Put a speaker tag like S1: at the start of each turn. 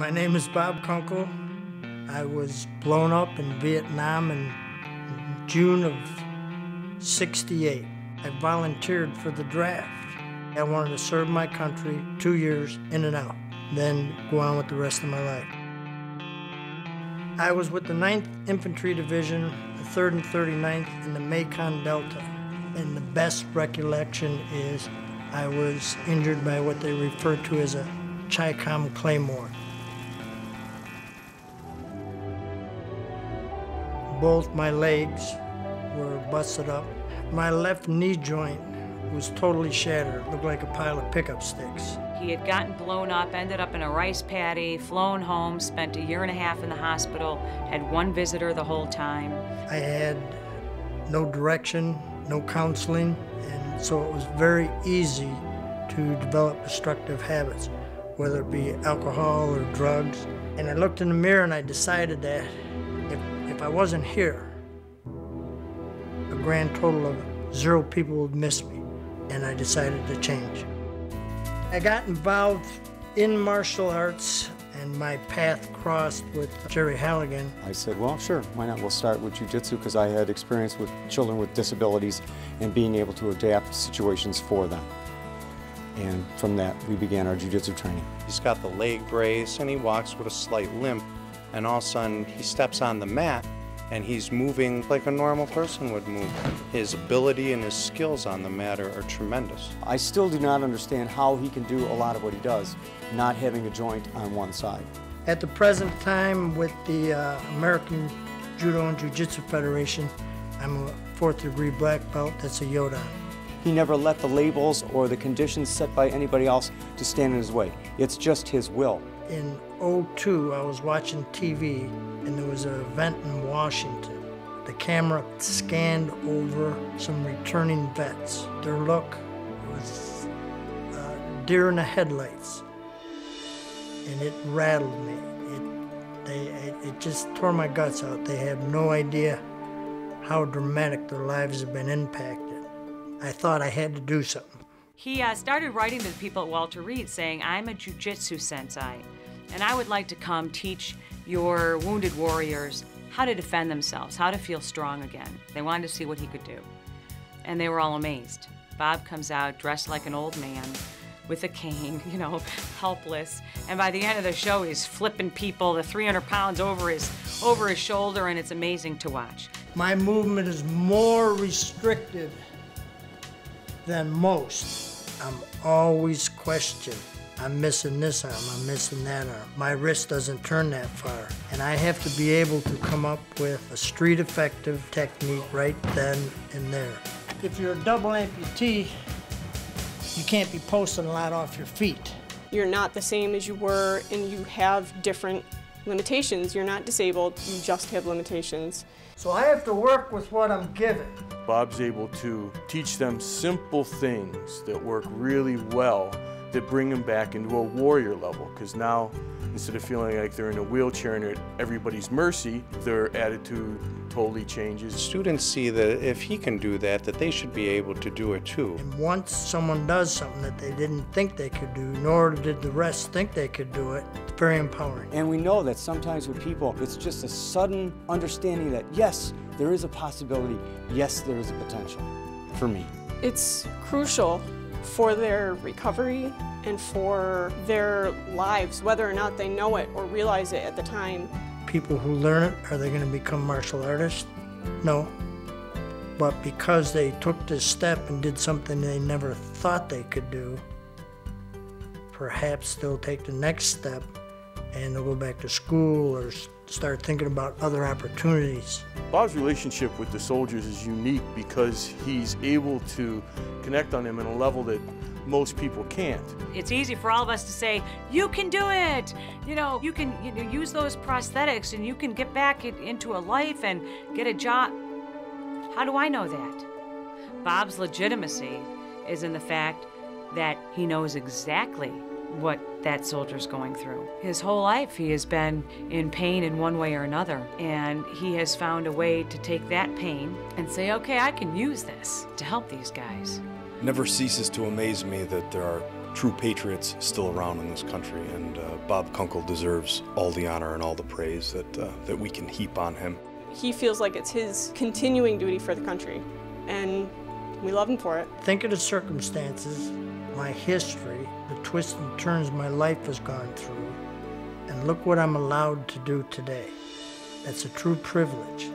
S1: My name is Bob Kunkel. I was blown up in Vietnam in June of '68. I volunteered for the draft. I wanted to serve my country 2 years in and out, then go on with the rest of my life. I was with the 9th Infantry Division, the 3rd and 39th in the Mekong Delta. And the best recollection is I was injured by what they refer to as a Chi-Com Claymore. Both my legs were busted up. My left knee joint was totally shattered. It looked like a pile of pickup sticks.
S2: He had gotten blown up, ended up in a rice paddy, flown home, spent 1.5 years in the hospital, had one visitor the whole time.
S1: I had no direction, no counseling, and so it was very easy to develop destructive habits, whether it be alcohol or drugs. And I looked in the mirror and I decided that if I wasn't here, a grand total of 0 people would miss me, and I decided to change. I got involved in martial arts, and my path crossed with Jerry Halligan.
S3: I said, well, sure, why not? We'll start with Jujitsu because I had experience with children with disabilities and being able to adapt situations for them. And from that, we began our Jujitsu training.
S4: He's got the leg brace, and he walks with a slight limp, and all of a sudden, he steps on the mat, and he's moving like a normal person would move. His ability and his skills on the mat are tremendous.
S3: I still do not understand how he can do a lot of what he does, not having a joint on one side.
S1: At the present time, with the American Judo and Jiu-Jitsu Federation, I'm a 4th degree black belt. That's a Yodan.
S3: He never let the labels or the conditions set by anybody else to stand in his way. It's just his will.
S1: In '02, I was watching TV, and there was an event in Washington. The camera scanned over some returning vets. Their look was deer in the headlights, and it rattled me. It just tore my guts out. They have no idea how dramatic their lives have been impacted. I thought I had to do something.
S2: He started writing to the people at Walter Reed saying, I'm a Jujitsu sensei, and I would like to come teach your wounded warriors how to defend themselves, how to feel strong again. They wanted to see what he could do. And they were all amazed. Bob comes out dressed like an old man with a cane, you know, helpless. And by the end of the show, he's flipping people, the 300 pounds over his shoulder, and it's amazing to watch.
S1: My movement is more restricted than most. I'm always questioned. I'm missing this arm, I'm missing that arm. My wrist doesn't turn that far. And I have to be able to come up with a street effective technique right then and there. If you're a double amputee, you can't be posting a lot off your feet.
S5: You're not the same as you were, and you have different limitations. You're not disabled, you just have limitations.
S1: So I have to work with what I'm given.
S6: Bob's able to teach them simple things that work really well that bring them back into a warrior level, because now, instead of feeling like they're in a wheelchair and at everybody's mercy, their attitude totally changes.
S4: Students see that if he can do that, that they should be able to do it too.
S1: And once someone does something that they didn't think they could do, nor did the rest think they could do it, it's very empowering.
S3: And we know that sometimes with people, it's just a sudden understanding that, yes, there is a possibility, yes, there is a potential, for me.
S5: It's crucial for their recovery and for their lives, whether or not they know it or realize it at the time.
S1: People who learn it, are they going to become martial artists? No. But because they took this step and did something they never thought they could do, perhaps they'll take the next step and they'll go back to school or start thinking about other opportunities.
S6: Bob's relationship with the soldiers is unique because he's able to connect on them in a level that most people can't.
S2: It's easy for all of us to say, you can do it! You know, you can use those prosthetics and you can get back into a life and get a job. How do I know that? Bob's legitimacy is in the fact that he knows exactly what that soldier's going through. His whole life he has been in pain in one way or another, and he has found a way to take that pain and say, okay, I can use this to help these guys.
S7: It never ceases to amaze me that there are true patriots still around in this country, and Bob Kunkel deserves all the honor and all the praise that we can heap on him.
S5: He feels like it's his continuing duty for the country, and we love him for it.
S1: Think of the circumstances, my history, the twists and turns my life has gone through, and look what I'm allowed to do today. That's a true privilege.